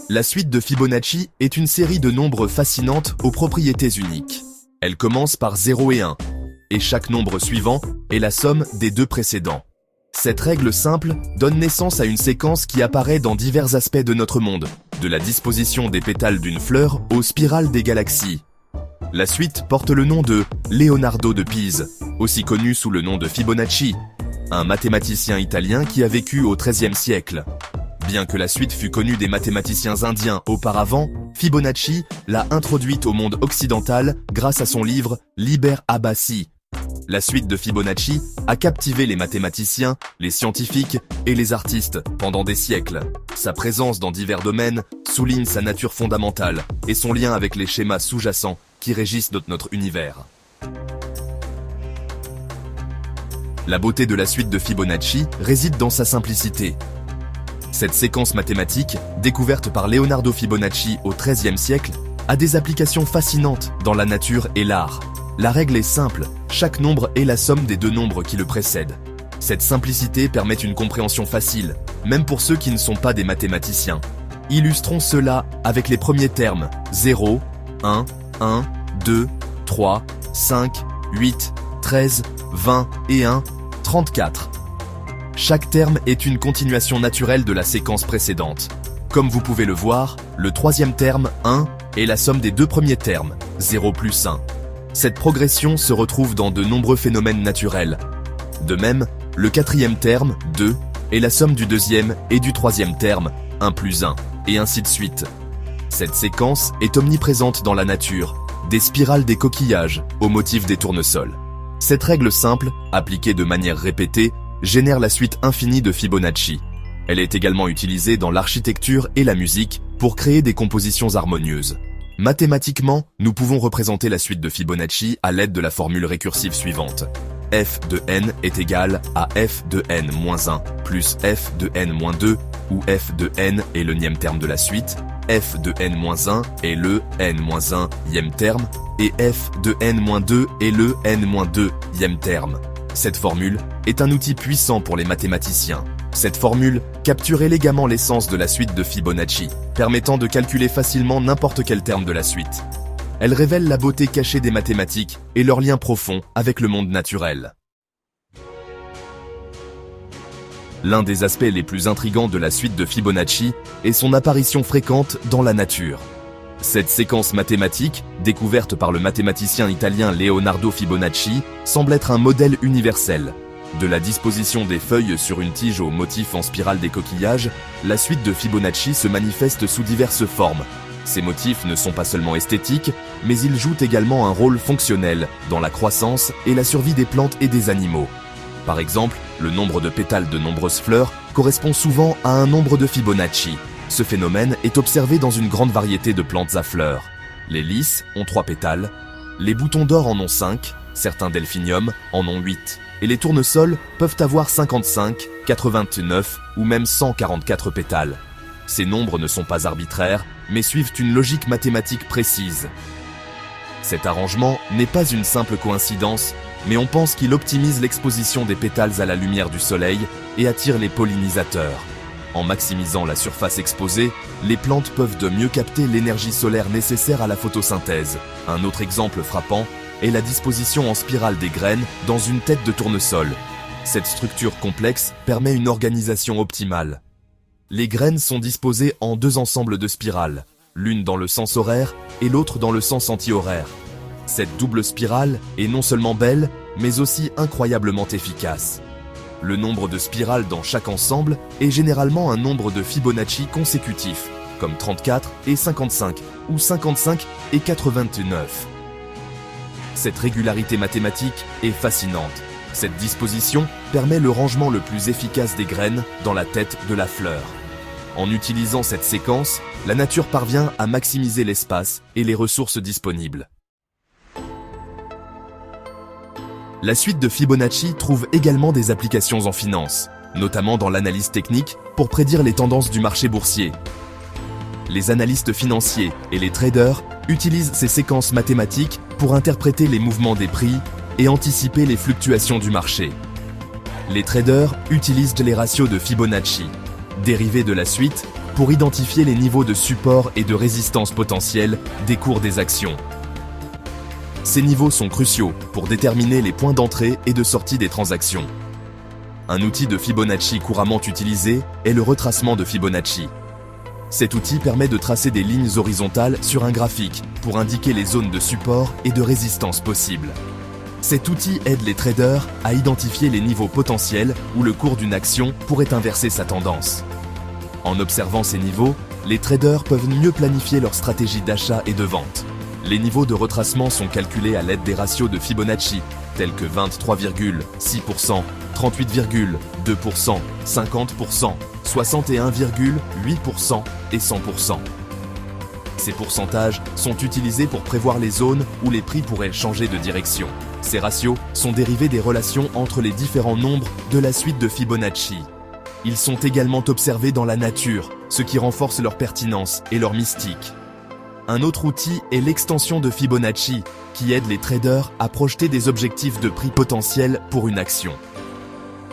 La suite de Fibonacci est une série de nombres fascinantes aux propriétés uniques. Elle commence par 0 et 1, et chaque nombre suivant est la somme des deux précédents. Cette règle simple donne naissance à une séquence qui apparaît dans divers aspects de notre monde, de la disposition des pétales d'une fleur aux spirales des galaxies. La suite porte le nom de Leonardo de Pise, aussi connu sous le nom de Fibonacci, un mathématicien italien qui a vécu au XIIIe siècle. Bien que la suite fût connue des mathématiciens indiens auparavant, Fibonacci l'a introduite au monde occidental grâce à son livre Liber Abaci. La suite de Fibonacci a captivé les mathématiciens, les scientifiques et les artistes pendant des siècles. Sa présence dans divers domaines souligne sa nature fondamentale et son lien avec les schémas sous-jacents qui régissent notre univers. La beauté de la suite de Fibonacci réside dans sa simplicité. Cette séquence mathématique, découverte par Leonardo Fibonacci au XIIIe siècle, a des applications fascinantes dans la nature et l'art. La règle est simple, chaque nombre est la somme des deux nombres qui le précèdent. Cette simplicité permet une compréhension facile, même pour ceux qui ne sont pas des mathématiciens. Illustrons cela avec les premiers termes 0, 1, 1, 2, 3, 5, 8, 13, 20 et 1, 34. Chaque terme est une continuation naturelle de la séquence précédente. Comme vous pouvez le voir, le troisième terme, 1, est la somme des deux premiers termes, 0 plus 1. Cette progression se retrouve dans de nombreux phénomènes naturels. De même, le quatrième terme, 2, est la somme du deuxième et du troisième terme, 1 plus 1, et ainsi de suite. Cette séquence est omniprésente dans la nature, des spirales des coquillages au motif des tournesols. Cette règle simple, appliquée de manière répétée, génère la suite infinie de Fibonacci. Elle est également utilisée dans l'architecture et la musique pour créer des compositions harmonieuses. Mathématiquement, nous pouvons représenter la suite de Fibonacci à l'aide de la formule récursive suivante. f de n est égal à f de n-1 plus f de n-2, où f de n est le nième terme de la suite, f de n-1 est le n-1e terme, et f de n-2 est le n-2e terme. Cette formule est un outil puissant pour les mathématiciens. Cette formule capture élégamment l'essence de la suite de Fibonacci, permettant de calculer facilement n'importe quel terme de la suite. Elle révèle la beauté cachée des mathématiques et leur lien profond avec le monde naturel. L'un des aspects les plus intrigants de la suite de Fibonacci est son apparition fréquente dans la nature. Cette séquence mathématique, découverte par le mathématicien italien Leonardo Fibonacci, semble être un modèle universel. De la disposition des feuilles sur une tige au motif en spirale des coquillages, la suite de Fibonacci se manifeste sous diverses formes. Ces motifs ne sont pas seulement esthétiques, mais ils jouent également un rôle fonctionnel dans la croissance et la survie des plantes et des animaux. Par exemple, le nombre de pétales de nombreuses fleurs correspond souvent à un nombre de Fibonacci. Ce phénomène est observé dans une grande variété de plantes à fleurs. Les lys ont 3 pétales, les boutons d'or en ont 5, certains delphiniums en ont 8, et les tournesols peuvent avoir 55, 89 ou même 144 pétales. Ces nombres ne sont pas arbitraires, mais suivent une logique mathématique précise. Cet arrangement n'est pas une simple coïncidence, mais on pense qu'il optimise l'exposition des pétales à la lumière du soleil et attire les pollinisateurs. En maximisant la surface exposée, les plantes peuvent de mieux capter l'énergie solaire nécessaire à la photosynthèse. Un autre exemple frappant est la disposition en spirale des graines dans une tête de tournesol. Cette structure complexe permet une organisation optimale. Les graines sont disposées en 2 ensembles de spirales, l'une dans le sens horaire et l'autre dans le sens anti-horaire. Cette double spirale est non seulement belle, mais aussi incroyablement efficace. Le nombre de spirales dans chaque ensemble est généralement un nombre de Fibonacci consécutif, comme 34 et 55, ou 55 et 89. Cette régularité mathématique est fascinante. Cette disposition permet le rangement le plus efficace des graines dans la tête de la fleur. En utilisant cette séquence, la nature parvient à maximiser l'espace et les ressources disponibles. La suite de Fibonacci trouve également des applications en finance, notamment dans l'analyse technique pour prédire les tendances du marché boursier. Les analystes financiers et les traders utilisent ces séquences mathématiques pour interpréter les mouvements des prix et anticiper les fluctuations du marché. Les traders utilisent les ratios de Fibonacci, dérivés de la suite, pour identifier les niveaux de support et de résistance potentielle des cours des actions. Ces niveaux sont cruciaux pour déterminer les points d'entrée et de sortie des transactions. Un outil de Fibonacci couramment utilisé est le retracement de Fibonacci. Cet outil permet de tracer des lignes horizontales sur un graphique pour indiquer les zones de support et de résistance possibles. Cet outil aide les traders à identifier les niveaux potentiels où le cours d'une action pourrait inverser sa tendance. En observant ces niveaux, les traders peuvent mieux planifier leur stratégie d'achat et de vente. Les niveaux de retracement sont calculés à l'aide des ratios de Fibonacci, tels que 23,6%, 38,2%, 50%, 61,8% et 100%. Ces pourcentages sont utilisés pour prévoir les zones où les prix pourraient changer de direction. Ces ratios sont dérivés des relations entre les différents nombres de la suite de Fibonacci. Ils sont également observés dans la nature, ce qui renforce leur pertinence et leur mystique. Un autre outil est l'extension de Fibonacci, qui aide les traders à projeter des objectifs de prix potentiels pour une action.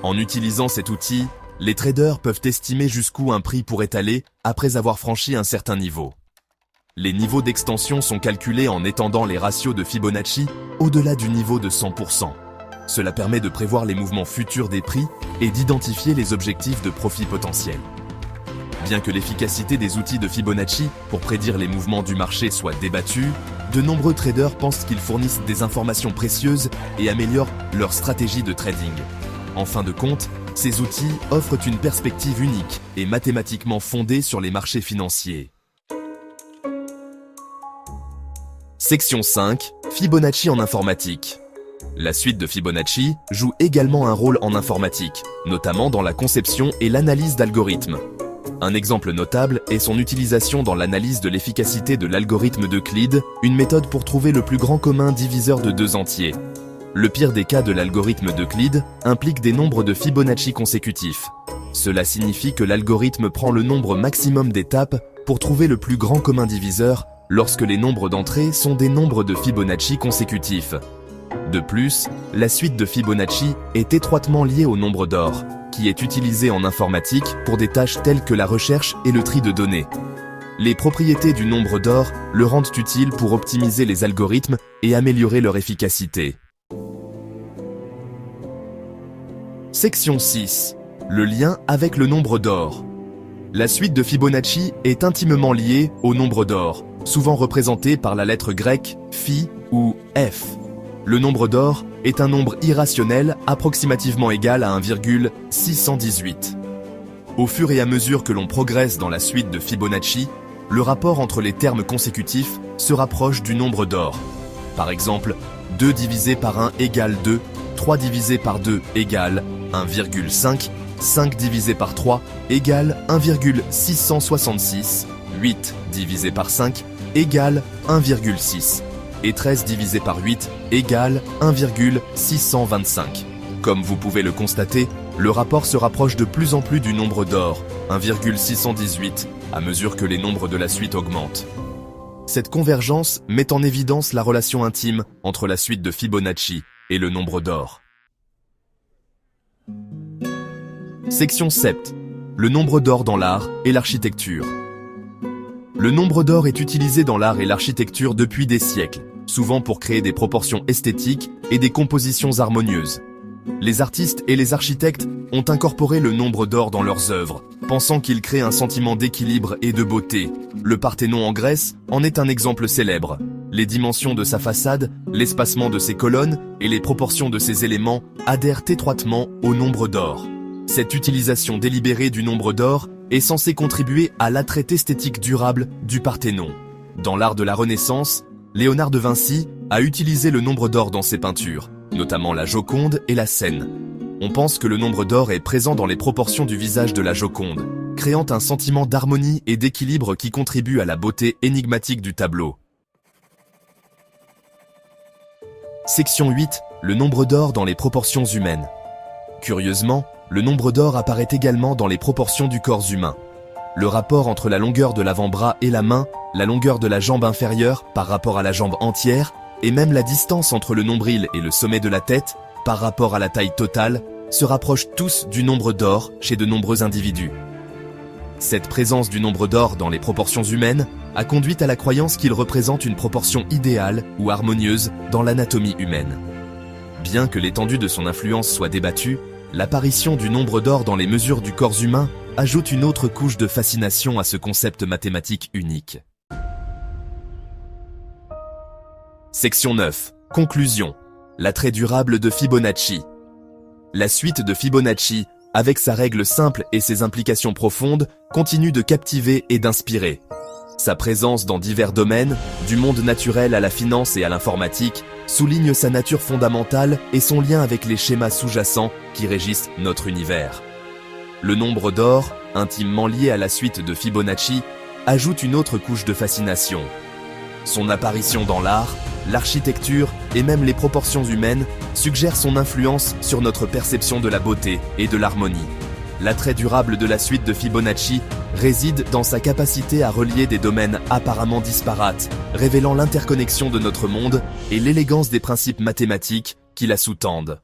En utilisant cet outil, les traders peuvent estimer jusqu'où un prix pourrait aller après avoir franchi un certain niveau. Les niveaux d'extension sont calculés en étendant les ratios de Fibonacci au-delà du niveau de 100%. Cela permet de prévoir les mouvements futurs des prix et d'identifier les objectifs de profit potentiel. Bien que l'efficacité des outils de Fibonacci pour prédire les mouvements du marché soit débattue, de nombreux traders pensent qu'ils fournissent des informations précieuses et améliorent leur stratégie de trading. En fin de compte, ces outils offrent une perspective unique et mathématiquement fondée sur les marchés financiers. Section 5. Fibonacci en informatique. La suite de Fibonacci joue également un rôle en informatique, notamment dans la conception et l'analyse d'algorithmes. Un exemple notable est son utilisation dans l'analyse de l'efficacité de l'algorithme d'Euclide, une méthode pour trouver le plus grand commun diviseur de deux entiers. Le pire des cas de l'algorithme d'Euclide implique des nombres de Fibonacci consécutifs. Cela signifie que l'algorithme prend le nombre maximum d'étapes pour trouver le plus grand commun diviseur lorsque les nombres d'entrées sont des nombres de Fibonacci consécutifs. De plus, la suite de Fibonacci est étroitement liée au nombre d'or, qui est utilisé en informatique pour des tâches telles que la recherche et le tri de données. Les propriétés du nombre d'or le rendent utile pour optimiser les algorithmes et améliorer leur efficacité. Section 6. Le lien avec le nombre d'or. La suite de Fibonacci est intimement liée au nombre d'or, souvent représenté par la lettre grecque phi ou f. Le nombre d'or est un nombre irrationnel approximativement égal à 1,618. Au fur et à mesure que l'on progresse dans la suite de Fibonacci, le rapport entre les termes consécutifs se rapproche du nombre d'or. Par exemple, 2 divisé par 1 égale 2, 3 divisé par 2 égale 1,5, 5 divisé par 3 égale 1,666, 8 divisé par 5 égale 1,6. Et 13 divisé par 8 égale 1,625. Comme vous pouvez le constater, le rapport se rapproche de plus en plus du nombre d'or, 1,618, à mesure que les nombres de la suite augmentent. Cette convergence met en évidence la relation intime entre la suite de Fibonacci et le nombre d'or. Section 7. Le nombre d'or dans l'art et l'architecture. Le nombre d'or est utilisé dans l'art et l'architecture depuis des siècles, souvent pour créer des proportions esthétiques et des compositions harmonieuses. Les artistes et les architectes ont incorporé le nombre d'or dans leurs œuvres, pensant qu'il crée un sentiment d'équilibre et de beauté. Le Parthénon en Grèce en est un exemple célèbre. Les dimensions de sa façade, l'espacement de ses colonnes et les proportions de ses éléments adhèrent étroitement au nombre d'or. Cette utilisation délibérée du nombre d'or est censée contribuer à l'attrait esthétique durable du Parthénon. Dans l'art de la Renaissance, Léonard de Vinci a utilisé le nombre d'or dans ses peintures, notamment la Joconde et la Seine. On pense que le nombre d'or est présent dans les proportions du visage de la Joconde, créant un sentiment d'harmonie et d'équilibre qui contribue à la beauté énigmatique du tableau. Section 8. Le nombre d'or dans les proportions humaines. Curieusement, le nombre d'or apparaît également dans les proportions du corps humain. Le rapport entre la longueur de l'avant-bras et la main, la longueur de la jambe inférieure par rapport à la jambe entière, et même la distance entre le nombril et le sommet de la tête, par rapport à la taille totale, se rapprochent tous du nombre d'or chez de nombreux individus. Cette présence du nombre d'or dans les proportions humaines a conduit à la croyance qu'il représente une proportion idéale ou harmonieuse dans l'anatomie humaine. Bien que l'étendue de son influence soit débattue, l'apparition du nombre d'or dans les mesures du corps humain ajoute une autre couche de fascination à ce concept mathématique unique. Section 9. Conclusion. L'attrait durable de Fibonacci. La suite de Fibonacci, avec sa règle simple et ses implications profondes, continue de captiver et d'inspirer. Sa présence dans divers domaines, du monde naturel à la finance et à l'informatique, souligne sa nature fondamentale et son lien avec les schémas sous-jacents qui régissent notre univers. Le nombre d'or, intimement lié à la suite de Fibonacci, ajoute une autre couche de fascination. Son apparition dans l'art, l'architecture et même les proportions humaines suggèrent son influence sur notre perception de la beauté et de l'harmonie. L'attrait durable de la suite de Fibonacci réside dans sa capacité à relier des domaines apparemment disparates, révélant l'interconnexion de notre monde et l'élégance des principes mathématiques qui la sous-tendent.